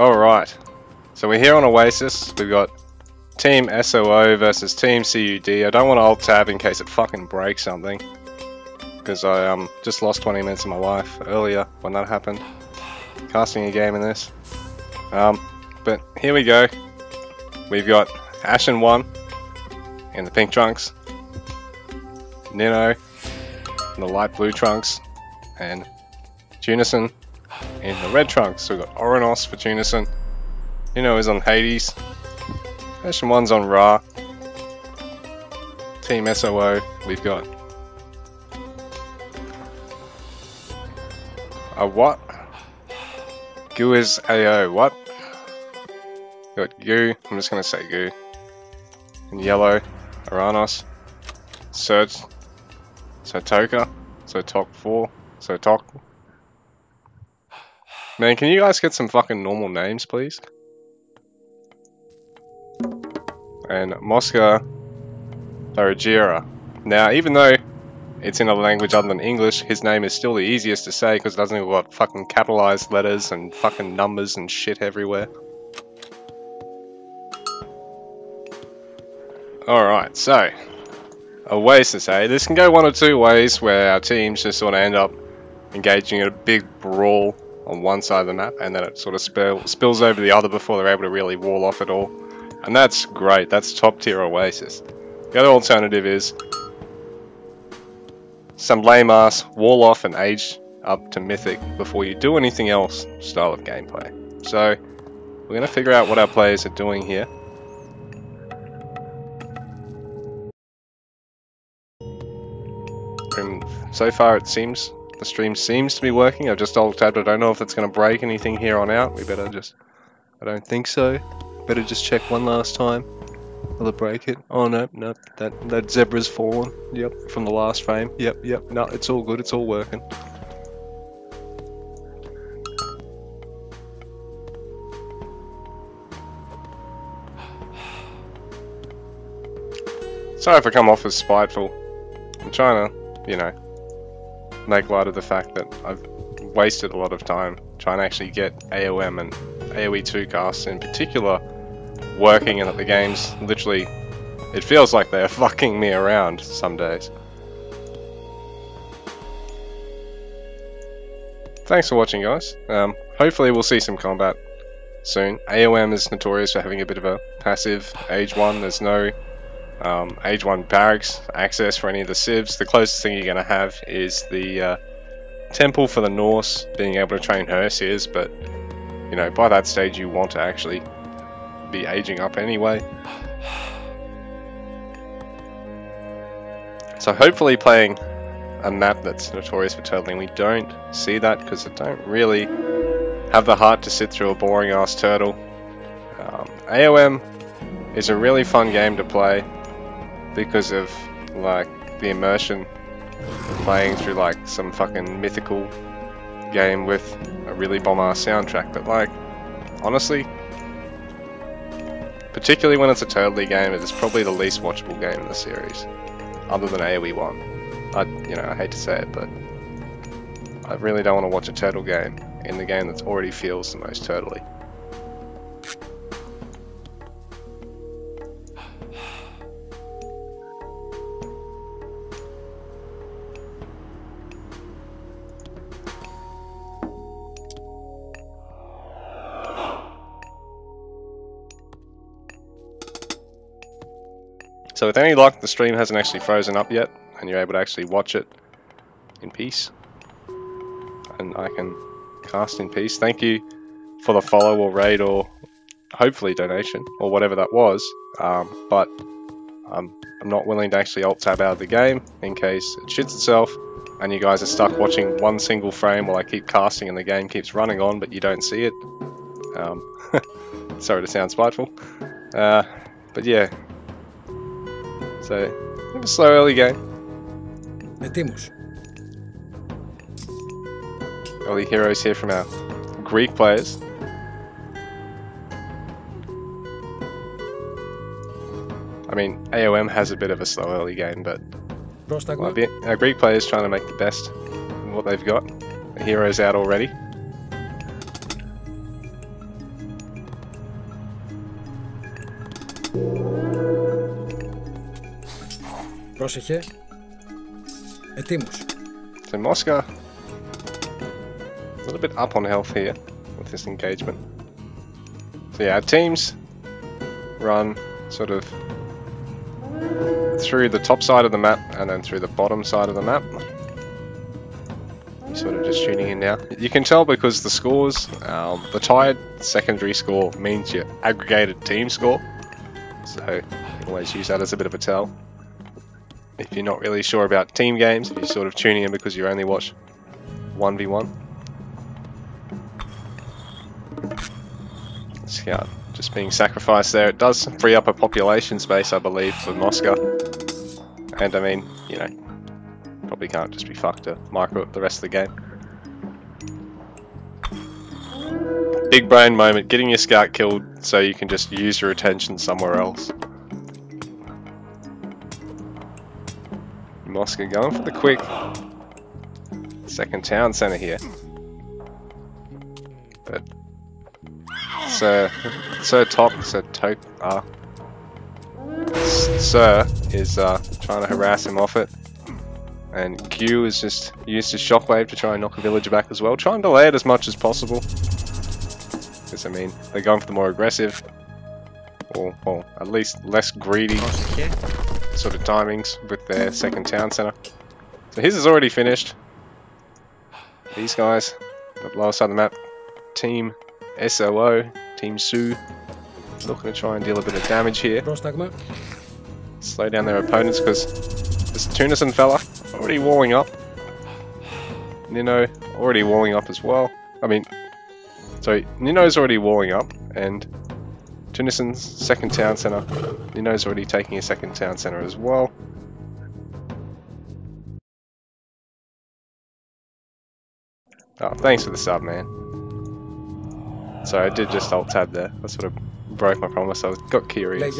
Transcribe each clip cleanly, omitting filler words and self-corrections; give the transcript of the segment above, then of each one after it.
Alright, so we're here on Oasis. We've got Team SOO versus Team CUD. I don't want to alt tab in case it fucking breaks something, because I just lost 20 minutes of my life earlier when that happened, casting a game in this. But here we go. We've got Ashen 1 in the pink trunks, Nino in the light blue trunks, and Tunison in the red trunks. So we've got Oranos for Tunison, Nino is on Hades, Ashen 1's on Ra. Team SOO, we've got a what? Goo is AO, what? We've got Goo, I'm just gonna say Goo. In yellow, Oranos, Surge, Sotoka, Sotok 4, Sotok. Man, can you guys get some fucking normal names, please? And Mosca Darajira. Now, even though it's in a language other than English, his name is still the easiest to say because it doesn't have got fucking capitalized letters and fucking numbers and shit everywhere. Alright, so Oasis, eh? This can go one or two ways where our teams just sort of end up engaging in a big brawl on one side of the map and then it sort of spills over the other before they're able to really wall off it all. And that's great, that's top tier Oasis. The other alternative is some lame ass wall off and age up to mythic before you do anything else style of gameplay. So we're going to figure out what our players are doing here. And so far it seems, the stream seems to be working. I've just alt tabbed, I don't know if it's going to break anything here on out. We better just, I don't think so. Better just check one last time. Will it break it? Oh no, no, that zebra's fallen. Yep, from the last frame. Yep, no, it's all good, it's all working. Sorry if I come off as spiteful. I'm trying to, you know, make light of the fact that I've wasted a lot of time trying to actually get AoM and AoE 2 casts in particular working, and that the game's literally, it feels like they're fucking me around some days. Thanks for watching, guys. Hopefully we'll see some combat soon. AoM is notorious for having a bit of a passive Age 1. There's no Age 1 barracks access for any of the civs. The closest thing you're going to have is the Temple for the Norse being able to train Hersiers, but you know, by that stage you want to actually be aging up anyway. So hopefully playing a map that's notorious for turtling, we don't see that because I don't really have the heart to sit through a boring ass turtle. AoM is a really fun game to play because of like the immersion of playing through like some fucking mythical game with a really bomb ass soundtrack, but like honestly, particularly when it's a turtley game, it is probably the least watchable game in the series, other than AoE 1. I hate to say it, but I really don't want to watch a turtle game in the game that already feels the most turtley. So with any luck, the stream hasn't actually frozen up yet, and you're able to actually watch it in peace. And I can cast in peace. Thank you for the follow or raid or hopefully donation, or whatever that was. But I'm not willing to actually alt tab out of the game in case it shits itself and you guys are stuck watching one single frame while I keep casting and the game keeps running on but you don't see it. Sorry to sound spiteful. But yeah. So, have a slow early game. Metemos. Early heroes here from our Greek players. I mean, AoM has a bit of a slow early game, but our Greek players trying to make the best of what they've got. The hero's out already. Πρόσεχε. Ετοίμος. So Moscow, a little bit up on health here with this engagement. So yeah, our teams run sort of through the top side of the map and then through the bottom side of the map. You're sort of just tuning in now. You can tell because the scores, the tied secondary score means your aggregated team score. So you can always use that as a bit of a tell. If you're not really sure about team games, you're sort of tuning in because you only watch 1v1. Scout just being sacrificed there. It does free up a population space, I believe, for Moscow. And I mean, you know, probably can't just be fucked to micro the rest of the game. Big brain moment, getting your scout killed so you can just use your attention somewhere else. Moscow going for the quick second town centre here. But Sir is trying to harass him off it. And Q has just used his shockwave to try and knock a villager back as well. Try and delay it as much as possible. Because, I mean, they're going for the more aggressive, or at least less greedy sort of timings with their second town centre. So his is already finished. These guys, the lower side of the map, Team SOO, Team SOO, looking to try and deal a bit of damage here. Slow down their opponents because this Tunison fella already walling up. Nino already walling up as well. I mean, sorry, Nino's already walling up, and Tunison's second town centre. Nino's already taking a second town centre as well. Oh, thanks for the sub, man. Sorry, I did just alt tab there. I sort of broke my promise. I got curious.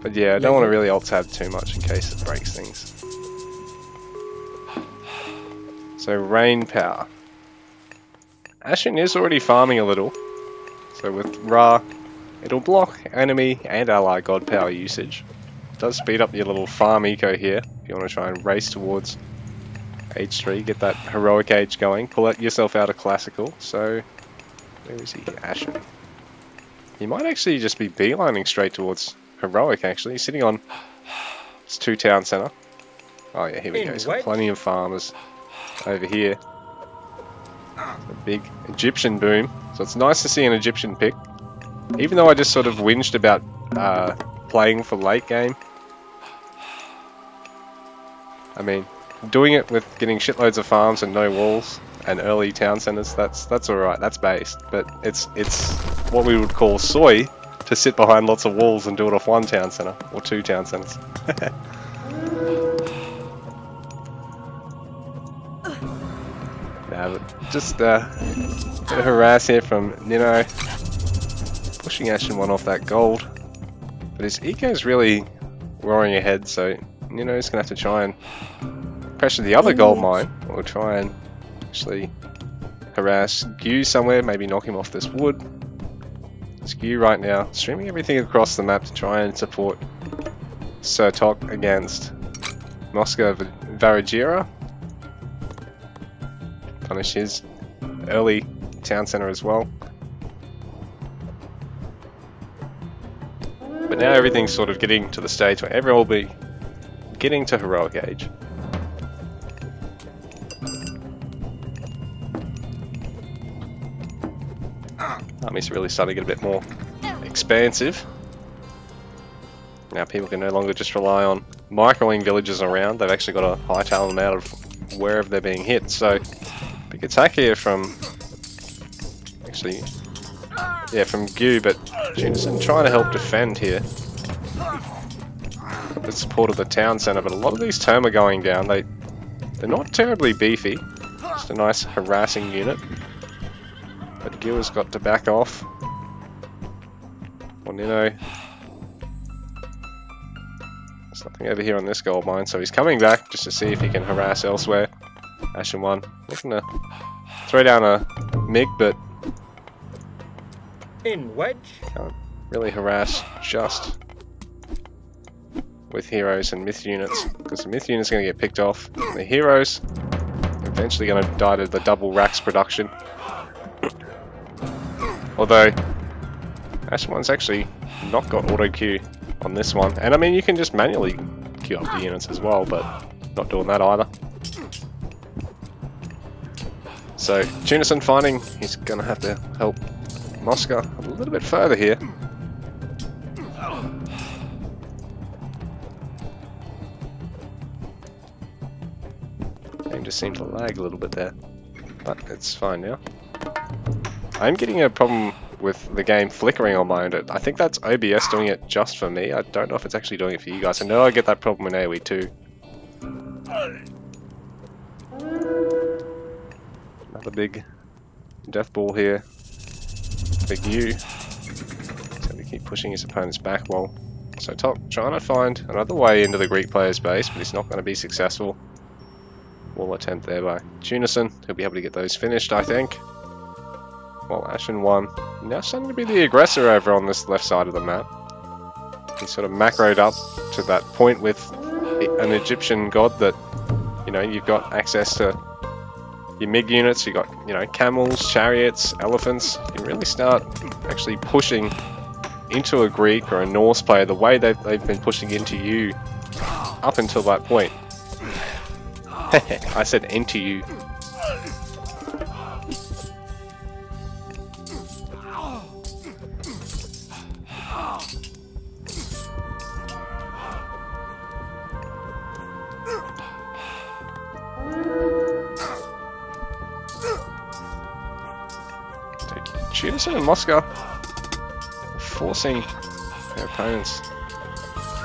But yeah, I don't want to really alt tab too much in case it breaks things. So rain power. Ashen is already farming a little. So with Ra, it'll block enemy and ally god power usage. It does speed up your little farm eco here if you want to try and race towards age 3, get that heroic age going, pull yourself out of classical. So where is he? Ashen. He might actually just be beelining straight towards heroic actually. He's sitting on his 2 town centre. Oh yeah, here we go. He's got plenty of farmers over here. A big Egyptian boom. So it's nice to see an Egyptian pick. Even though I just sort of whinged about playing for late game. I mean, doing it with getting shitloads of farms and no walls and early town centers, that's alright, that's based. But it's what we would call soy to sit behind lots of walls and do it off 1 town center or 2 town centers. But just a bit of harass here from Nino, pushing Ashen 1 off that gold. But his eco's really roaring ahead, so Nino's gonna have to try and pressure the other gold mine, or try and actually harass Gu somewhere, maybe knock him off this wood. It's Gu right now, streaming everything across the map to try and support Sir Tok against Moscow Varagira. Punish his early town centre as well. But now everything's sort of getting to the stage where everyone will be getting to heroic age. Army's really starting to get a bit more expansive. Now people can no longer just rely on microing villages around. They've actually got a high talent out of wherever they're being hit. So big attack here from from Gu, but Junison trying to help defend here. The support of the town centre, but a lot of these term are going down. They're not terribly beefy. Just a nice harassing unit. But Gu has got to back off. Well, Nino. There's nothing over here on this gold mine, so he's coming back just to see if he can harass elsewhere. Ashen 1 looking to throw down a MiG, but in wedge. Can't really harass just with heroes and myth units, because the myth unit's going to get picked off. The heroes eventually going to die to the double racks production. Although Ashen One's actually not got auto queue on this one, and I mean you can just manually queue up the units as well, but not doing that either. So Tunison finding he's going to have to help Mosca a little bit further here. Game just seemed to lag a little bit there, but it's fine now. I'm getting a problem with the game flickering on my end. I think that's OBS doing it just for me. I don't know if it's actually doing it for you guys. I know I get that problem in AoE too. Another big death ball here. Big U. So we keep pushing his opponents back while so Top trying to find another way into the Greek player's base, but he's not going to be successful. Wall attempt there by Tunison. He'll be able to get those finished, I think. While Ashen One now starting to be the aggressor over on this left side of the map. He's sort of macroed up to that point with an Egyptian god that, you know, you've got access to your MiG units, you've got, you know, camels, chariots, elephants. You can really start actually pushing into a Greek or a Norse player the way they've been pushing into you up until that point. I said into you. Tunison and Mosca forcing their opponents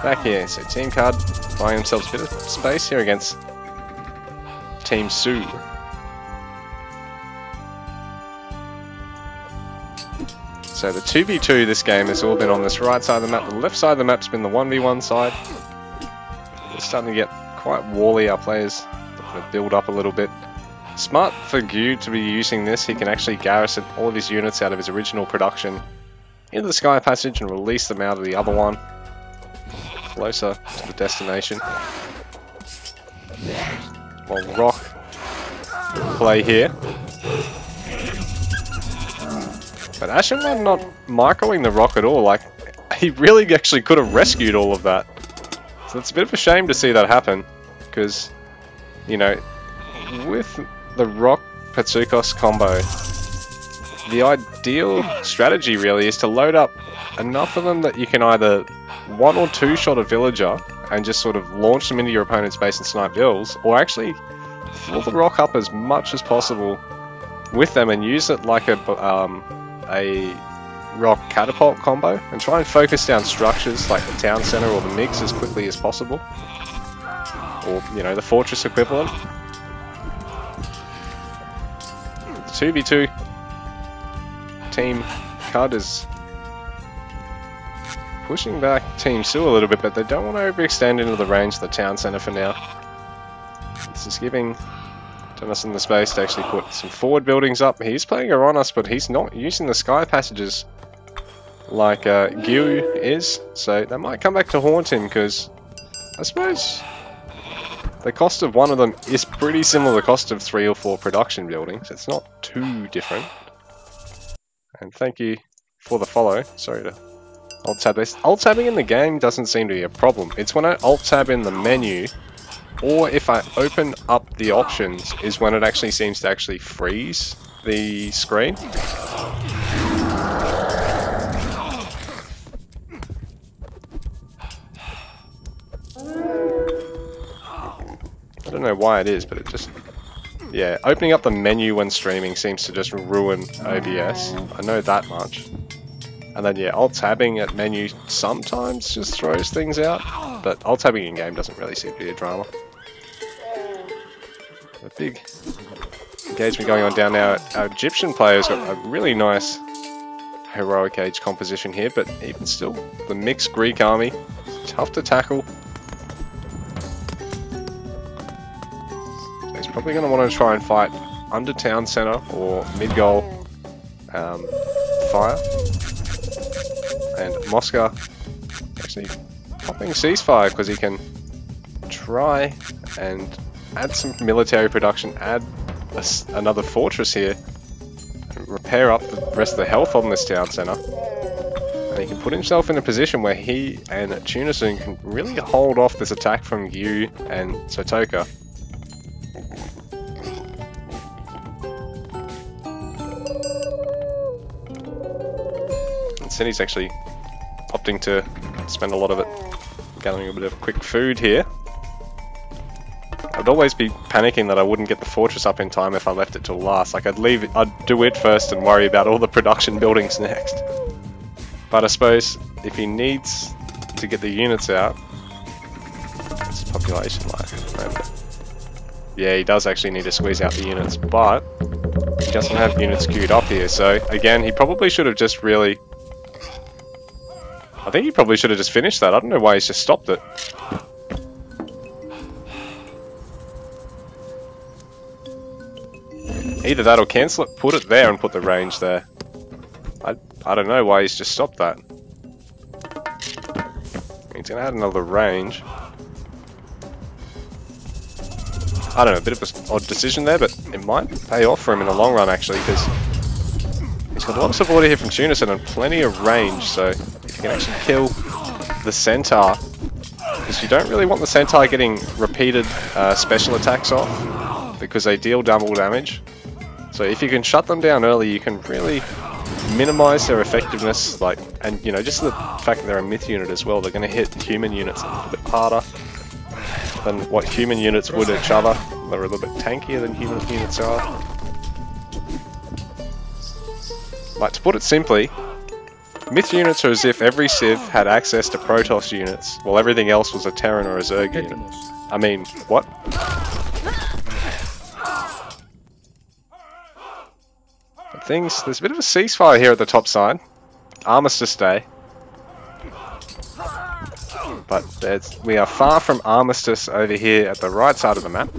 back here. So Team CUD buying themselves a bit of space here against Team SOO. So the 2v2 this game has all been on this right side of the map. The left side of the map's been the 1v1 side. It's starting to get quite wally. Our players looking to build up a little bit. Smart for CUD to be using this. He can actually garrison all of his units out of his original production into the Sky Passage and release them out of the other one closer to the destination. While Rock play here. But Ashen One not microing the Rock at all. Like, he really actually could have rescued all of that. So it's a bit of a shame to see that happen, because, you know, with the Rock Petsukos combo, the ideal strategy really is to load up enough of them that you can either 1 or 2 shot a villager and just sort of launch them into your opponent's base and snipe vills, or actually fill the Rock up as much as possible with them and use it like a Rock catapult combo and try and focus down structures like the town center or the MiGs as quickly as possible, or, you know, the fortress equivalent. 2v2 Team CUD is pushing back Team SOO a little bit, but they don't want to overextend into the range of the town center for now. This is giving Tunison the space to actually put some forward buildings up. He's playing around us, but he's not using the Sky Passages like Gyu is, so that might come back to haunt him, because I suppose the cost of one of them is pretty similar to the cost of 3 or 4 production buildings. It's not too different. And thank you for the follow. Sorry to alt-tab this. Alt-tabbing in the game doesn't seem to be a problem. It's when I alt-tab in the menu, or if I open up the options, is when it actually seems to actually freeze the screen. I don't know why it is, but it just... yeah, opening up the menu when streaming seems to just ruin OBS. I know that much. And then, yeah, alt-tabbing at menu sometimes just throws things out, but alt-tabbing in-game doesn't really seem to be a drama. A big engagement going on down now. Our Egyptian player's got a really nice heroic age composition here, but even still, the mixed Greek army, tough to tackle. He's probably going to want to try and fight under town center or mid-goal fire. And Mosca actually popping ceasefire because he can try and add some military production, add another fortress here, and repair up the rest of the health on this town centre. And he can put himself in a position where he and Tunasun can really hold off this attack from Yu and Sotoka. Instead he's actually opting to spend a lot of it gathering a bit of quick food here. I'd always be panicking that I wouldn't get the fortress up in time if I left it till last. Like I'd do it first and worry about all the production buildings next. But I suppose if he needs to get the units out, what's the population like? Yeah, he does actually need to squeeze out the units, but he doesn't have units queued up here. So again, he probably should have just really... I think he probably should have just finished that. I don't know why he's just stopped it. Either that or cancel it, put it there and put the range there. I don't know why he's just stopped that. He's going to add another range. I don't know, a bit of an odd decision there, but it might pay off for him in the long run actually, because he's got a lot of support here from Tunasun and plenty of range, so if you can actually kill the Centaur, because you don't really want the Centaur getting repeated special attacks off, because they deal double damage. So if you can shut them down early, you can really minimize their effectiveness, like, and you know, just the fact that they're a myth unit as well, they're going to hit human units a little bit harder than what human units would each other. They're a little bit tankier than human units are. Like, to put it simply, myth units are as if every Civ had access to Protoss units, while everything else was a Terran or a Zerg unit. I mean, what? There's a bit of a ceasefire here at the top side. Armistice Day. But we are far from Armistice over here at the right side of the map.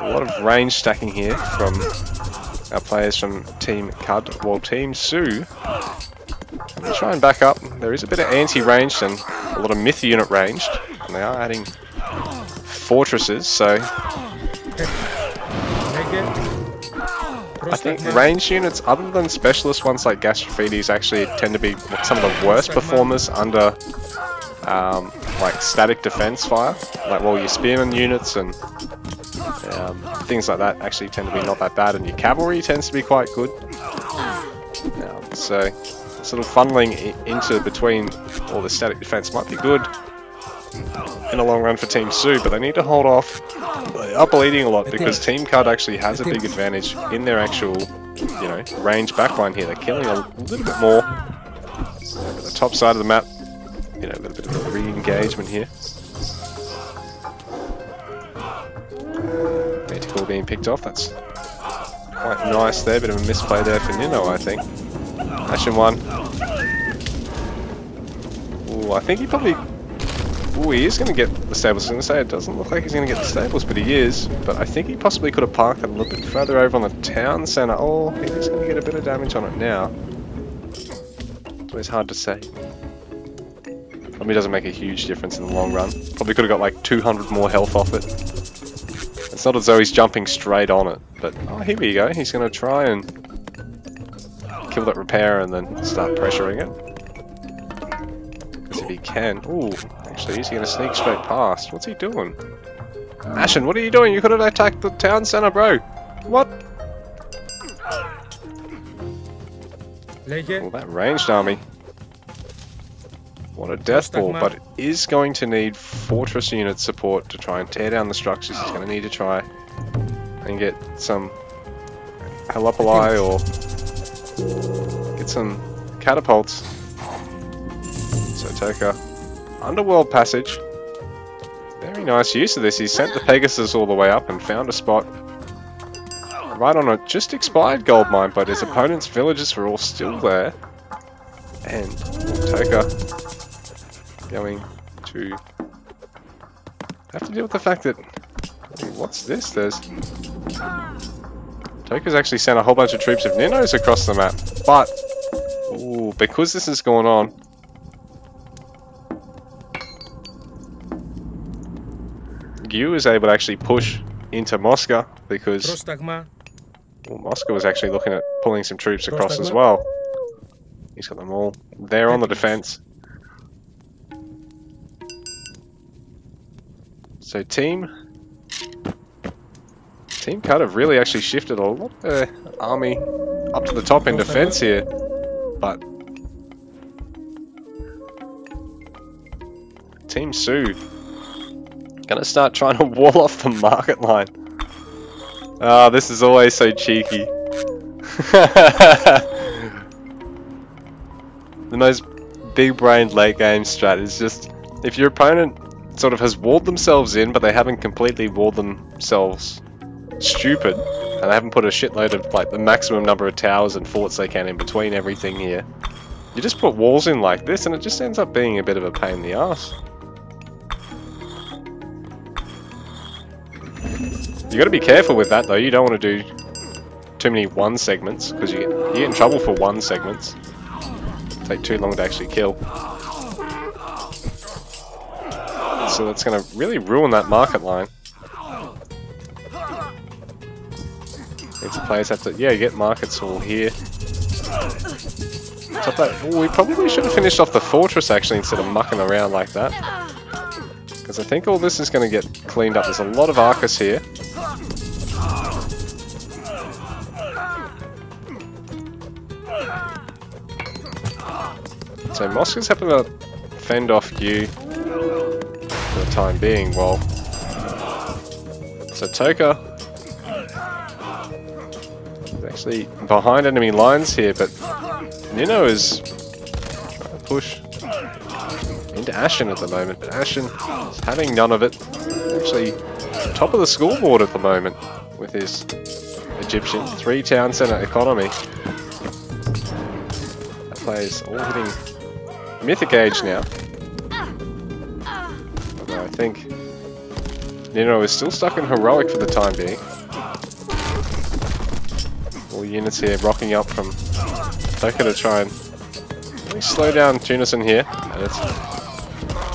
A lot of range stacking here from our players from Team CUD, while Team SOO, I'm going to try and back up. There is a bit of anti-ranged and a lot of myth unit ranged, and they are adding fortresses, so I think ranged units, other than specialist ones like Gastrophides, actually tend to be some of the worst performers under like static defense fire. Like, well, your spearman units and things like that actually tend to be not that bad, and your cavalry tends to be quite good. So sort of funneling into between all the static defense might be good in the long run for Team SOO, but they need to hold off. They are bleeding a lot because Team CUD actually has a big advantage in their actual, you know, range backline here. They're killing a little bit more. At the top side of the map, you know, a little bit of a re-engagement here. Mythical being picked off, that's quite nice there. Bit of a misplay there for Nino, I think. Action 1. Ooh, I think he probably... Ooh, he is going to get the stables. I was going to say, it doesn't look like he's going to get the stables, but he is. But I think he possibly could have parked it a little bit further over on the town centre. Oh, he is going to get a bit of damage on it now. It's always hard to say. Probably doesn't make a huge difference in the long run. Probably could have got like 200 more health off it. It's not as though he's jumping straight on it. But, oh, here we go. He's going to try and kill that repair and then start pressuring it. Because if he can... Ooh, actually he's going to sneak straight past. What's he doing? Ashen, what are you doing? You could have attacked the town centre, bro. What? Well, that ranged army. What a death ball, but it is going to need fortress unit support to try and tear down the structures. He's going to need to try and get some Helopoli or get some catapults. Sotoka. Underworld passage. Very nice use of this. He sent the Pegasus all the way up and found a spot right on a just expired gold mine, but his opponent's villages were all still there. And Sotoka going to have to deal with the fact that... What's this? Toka's actually sent a whole bunch of troops of Ninos across the map, but ooh, because this is going on, You was able to actually push into Moscow because Πρόσταγμα. well, Moscow was actually looking at pulling some troops across as well. He's got them all there on the defense. So Team CUD have really actually shifted a lot of their army up to the top in defense here, but Team SOO gonna start trying to wall off the market line. Ah, this is always so cheeky. The most big-brained late-game strat is just if your opponent sort of has walled themselves in, but they haven't completely walled themselves stupid, and they haven't put a shitload of like the maximum number of towers and forts they can in between everything here. You just put walls in like this, and it just ends up being a bit of a pain in the ass. You got to be careful with that though. You don't want to do too many one segments because you get in trouble for one segments. Take too long to actually kill. So that's going to really ruin that market line. Means the players have to, yeah, get markets all here. Top that. Ooh, we probably should have finished off the fortress actually instead of mucking around like that. Because I think all this is going to get cleaned up. There's a lot of Arcus here. So Moscow's having to fend off you for the time being, while Satoka is actually behind enemy lines here, but Nino is trying to push into Ashen at the moment, but Ashen is having none of it. Actually top of the scoreboard at the moment with his Egyptian 3 town center economy. That player's all hitting Mythic Age now. Although I think Nino is still stuck in Heroic for the time being. All units here rocking up from Toka to try and really slow down Tunison here, and it's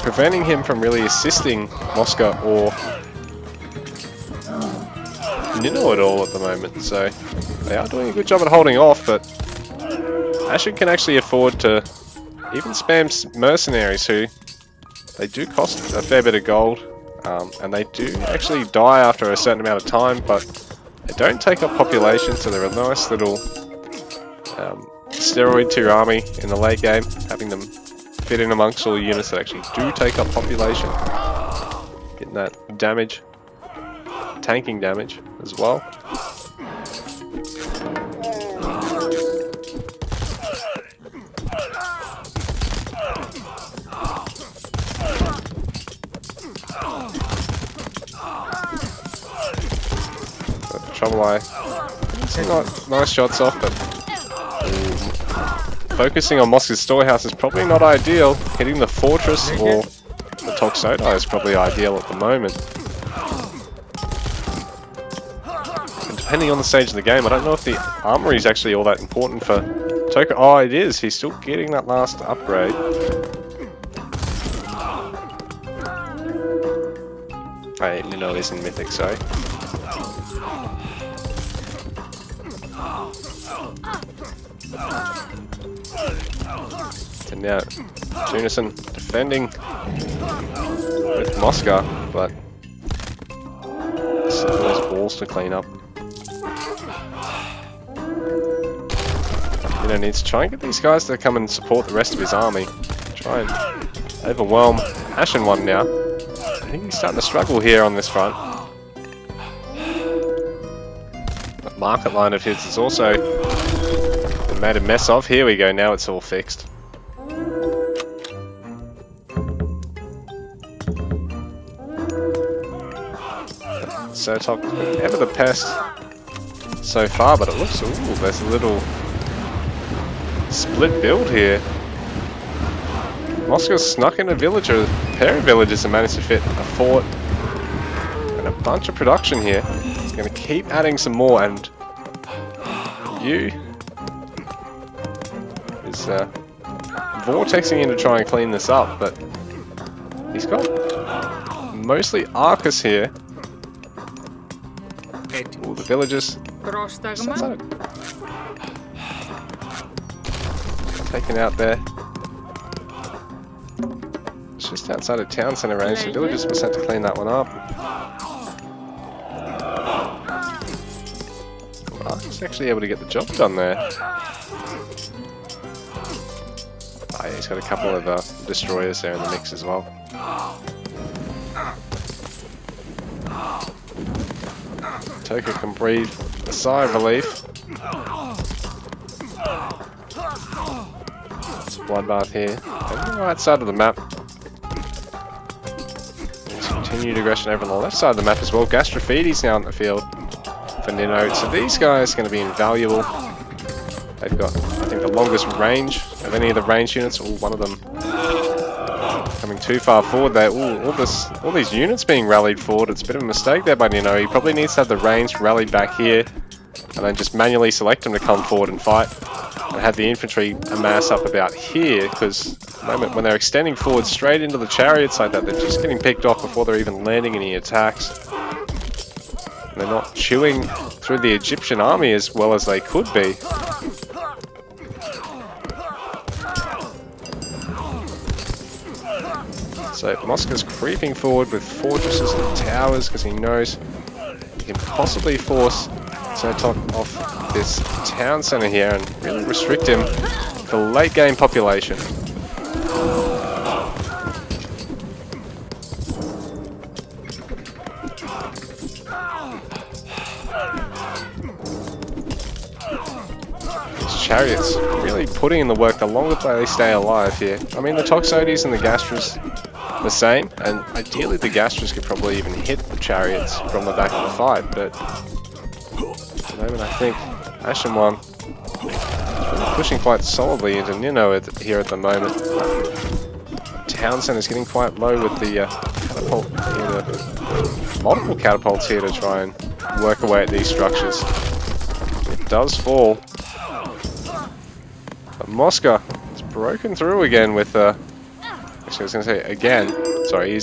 preventing him from really assisting Moscow or Nino at all at the moment. So they are doing a good job at holding off, but Ashen can actually afford to even spam mercenaries who they do cost a fair bit of gold, and they do actually die after a certain amount of time, but they don't take up population, so they're a nice little steroid to your army in the late game, having them fit in amongst all units that actually do take up population. Getting that damage, tanking damage as well. I got nice shots off, but focusing on Moscow's storehouse is probably not ideal. Hitting the fortress or the Toxodai is probably ideal at the moment. And depending on the stage of the game, I don't know if the armory is actually all that important for Toka. Oh, it is. He's still getting that last upgrade. Nino is in Mythic, so. And now Tunison defending with Moscow, but still those walls to clean up. You know, needs to try and get these guys to come and support the rest of his army. Try and overwhelm Ashen one now. I think he's starting to struggle here on this front. The market line of his is also been made a mess of. Here we go, now it's all fixed. So top, ever the pest so far, but it looks, ooh, there's a little split build here. Moscow snuck in a village, or a pair of villages, and managed to fit a fort and a bunch of production here. He's going to keep adding some more, and you is vortexing in to try and clean this up, but he's got mostly Arcus here. Έτοιμος. All the villagers. Πρόσταγμα. Taken out there. It's just outside of town centre range. The villagers were sent to clean that one up. Arcus actually able to get the job done there. Oh, yeah, he's got a couple of destroyers there in the mix as well. Toka can breathe a sigh of relief. It's a bloodbath here. And on the right side of the map. There's continued aggression over on the left side of the map as well. Gastrofedes now in the field for Nino. So these guys are going to be invaluable. They've got, I think, the longest range of any of the range units. Ooh, one of them coming too far forward there. Ooh, all these units being rallied forward. It's a bit of a mistake there by Nino. He probably needs to have the range rallied back here and then just manually select them to come forward and fight. And have the infantry amass up about here, because the moment when they're extending forward straight into the chariots like that, they're just getting picked off before they're even landing any attacks. And they're not chewing through the Egyptian army as well as they could be. So Moscow's creeping forward with fortresses and towers because he knows he can possibly force Sotok off this town centre here and really restrict him for late game population. These chariots really putting in the work the longer they stay alive here. I mean, the Toxotes and the Gastras the same, and ideally the Gastras could probably even hit the chariots from the back of the fight, but at the moment I think Ashen One is pushing quite solidly into Nino here at the moment. Town centre's getting quite low with the catapult here, multiple catapults here to try and work away at these structures. It does fall. But Moscow is broken through again with actually, I was going to say again, sorry,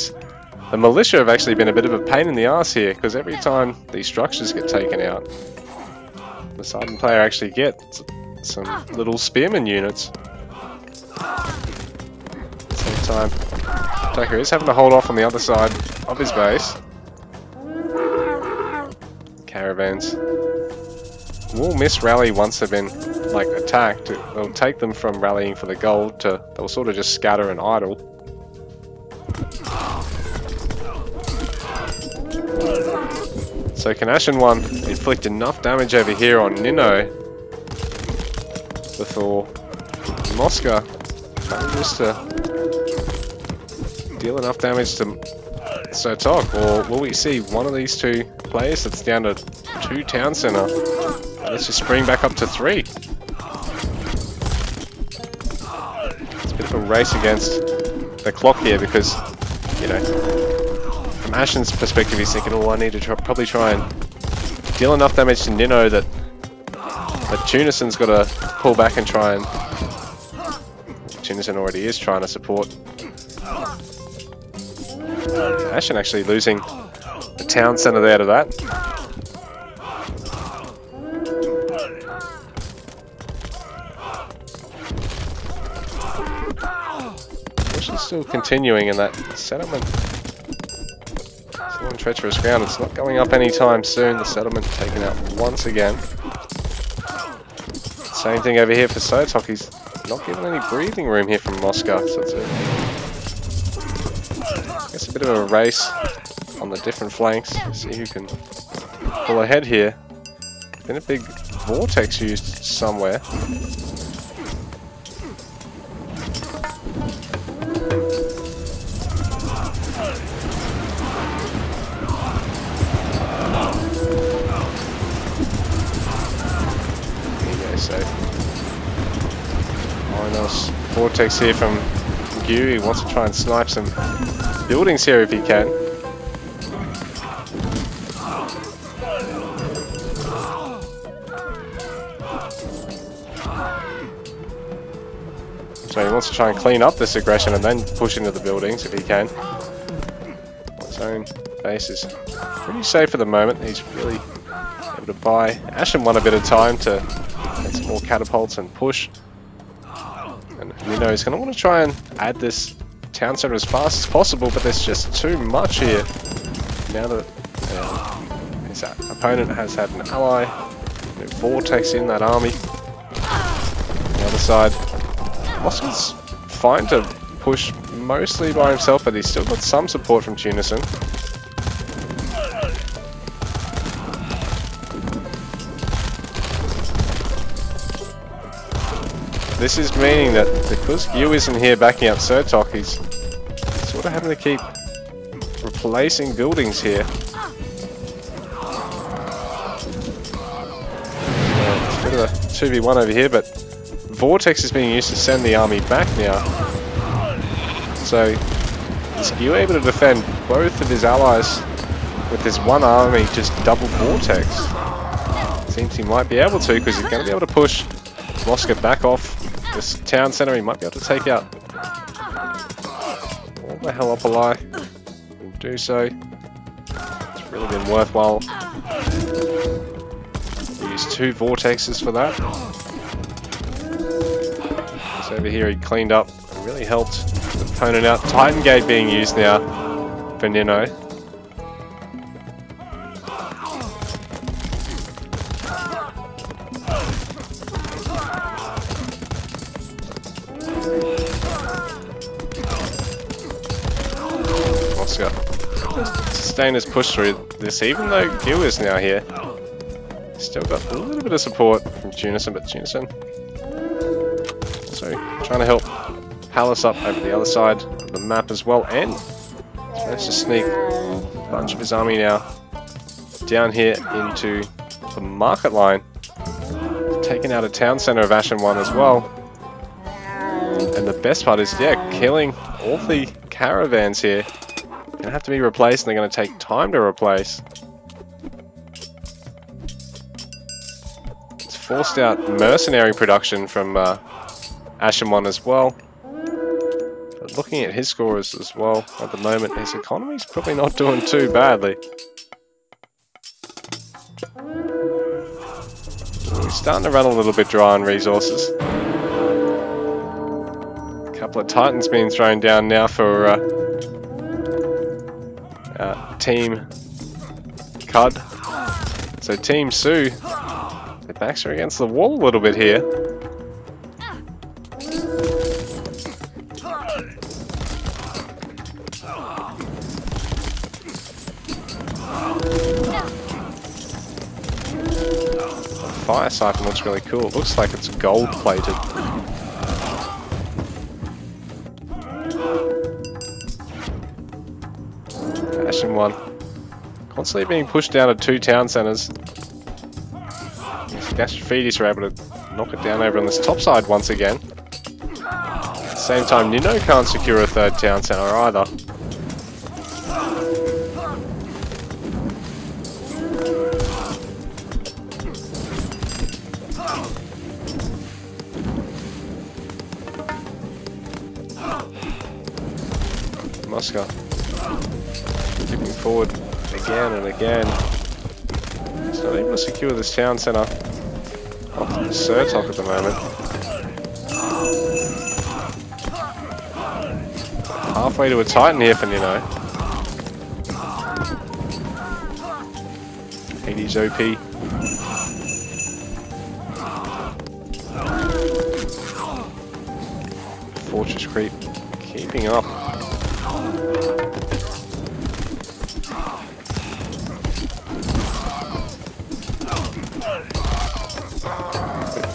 the militia have actually been a bit of a pain in the ass here, because every time these structures get taken out, the Poseidon player actually gets some little spearman units. At the same time, Tucker is having to hold off on the other side of his base. Caravans will miss rally once they've been attacked. It'll take them from rallying for the gold to they'll sort of just scatter and idle. So can Ashen One inflict enough damage over here on Nino before Moscow manages to deal enough damage to Sotok, or will we see one of these two players that's down to 2 town center? Let's just spring back up to 3. It's a bit of a race against the clock here because, you know, from Ashen's perspective he's thinking, oh, I need to probably try and deal enough damage to Nino that Tunison's got to pull back and try and... Tunison already is trying to support. Ashen actually losing the town centre there to that. Still continuing in that settlement. Still on treacherous ground. It's not going up anytime soon. The settlement taken out once again. Same thing over here for Sotok. He's not given any breathing room here from Moscow. So it's I guess a bit of a race on the different flanks. See who can pull ahead here. Been a big vortex used somewhere. Vortex here from Gu. He wants to try and snipe some buildings here if he can. So he wants to try and clean up this aggression and then push into the buildings if he can. Once own base is pretty safe at the moment. He's really able to buy AoM one a bit of time to get some more catapults and push. And you know, he's going to want to try and add this town center as fast as possible, but there's just too much here. Now that his opponent has had an ally, vortex in that army. On the other side, Oscar's fine to push mostly by himself, but he's still got some support from Tunison. This is meaning that because Yu isn't here backing up Sertok, he's sort of having to keep replacing buildings here. It's a bit of a 2v1 over here, but Vortex is being used to send the army back now. So is Yu able to defend both of his allies with this one army just double Vortex? Seems he might be able to, because he's going to be able to push Moscow back off this town center. He might be able to take out all the Helopoli and do so. It's really been worthwhile. Use 2 vortexes for that. So over here he cleaned up and really helped the opponent out. Titan Gate being used now for Nino. Sustain his push through this, even though Gil is now here. He's still got a little bit of support from Tunison, but Tunison so trying to help Palace up over the other side of the map as well, and he's managed to sneak a bunch of his army now down here into the market line, taking out a town center of AoM 1 as well. And the best part is, yeah, killing all the caravans here. Gonna have to be replaced, and they're gonna take time to replace. It's forced out mercenary production from AoM 1 as well. But looking at his scores as well at the moment, his economy's probably not doing too badly. He's starting to run a little bit dry on resources. A couple of Titans being thrown down now for Team CUD. So Team SOO, their backs are against the wall a little bit here. The fire siphon looks really cool. It looks like it's gold plated. AoM 1 constantly being pushed down to 2 town centers. Gastrophides are able to knock it down over on this top side once again. At the same time, Nino can't secure a 3rd town center either. Moscow moving forward again and again. He's not able to secure this town center off the Sertok at the moment. Halfway to a Titan here for Nino. Hades OP. Fortress creep keeping up.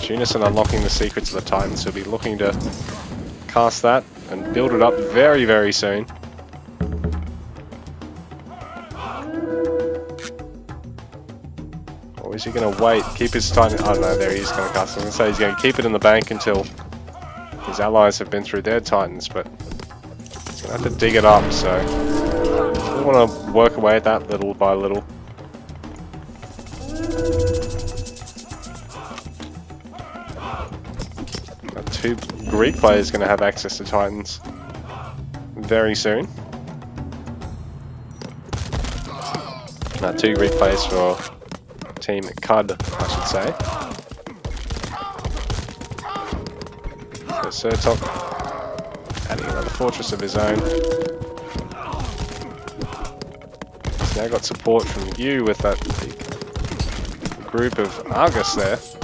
Tunison unlocking the secrets of the Titans, so he'll be looking to cast that and build it up very, very soon. Or is he going to wait, keep his Titan... Oh no, there he is going to cast it. I was going to say he's going to keep it in the bank until his allies have been through their Titans, but he's going to have to dig it up, so we want to work away at that little by little. Two Greek players going to have access to Titans very soon. 2 replays for Team CUD, I should say. So Sertok adding another fortress of his own. He's now got support from you with that big group of Argus there. So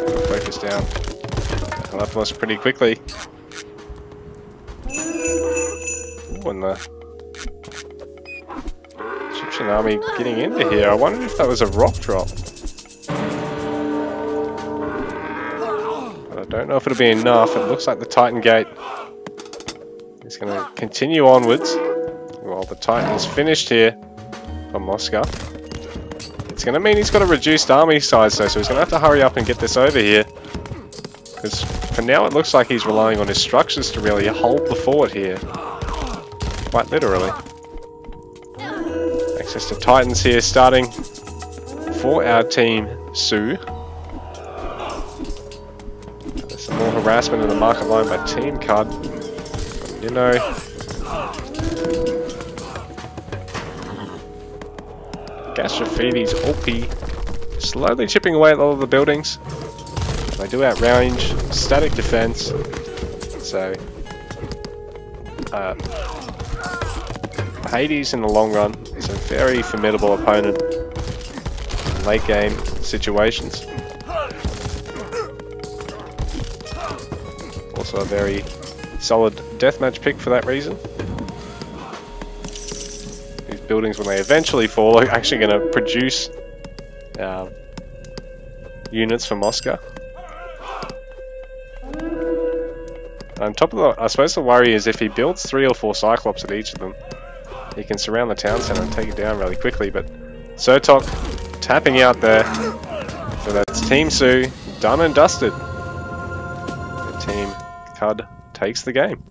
we'll focus down Galapagos pretty quickly. Ooh, and the Egyptian army getting into here. I wondered if that was a rock drop. But I don't know if it'll be enough. It looks like the Titan Gate is going to continue onwards. While the Titan is finished here for Moscow. It's going to mean he's got a reduced army size though, so he's going to have to hurry up and get this over here. Because for now it looks like he's relying on his structures to really hold the fort here. Quite literally. Access to Titans here starting for our team SOO. There's some more harassment in the market line by Team CUD. You know. Gastrofides OP slowly chipping away at all of the buildings. They do outrange static defense, so Hades in the long run is a very formidable opponent in late game situations. Also a very solid deathmatch pick for that reason. These buildings, when they eventually fall, are actually going to produce units for Moscow. On top of that, I suppose the worry is if he builds 3 or 4 Cyclops at each of them, he can surround the town center and take it down really quickly. But Sertok tapping out there. So that's Team SOO done and dusted. And Team CUD takes the game.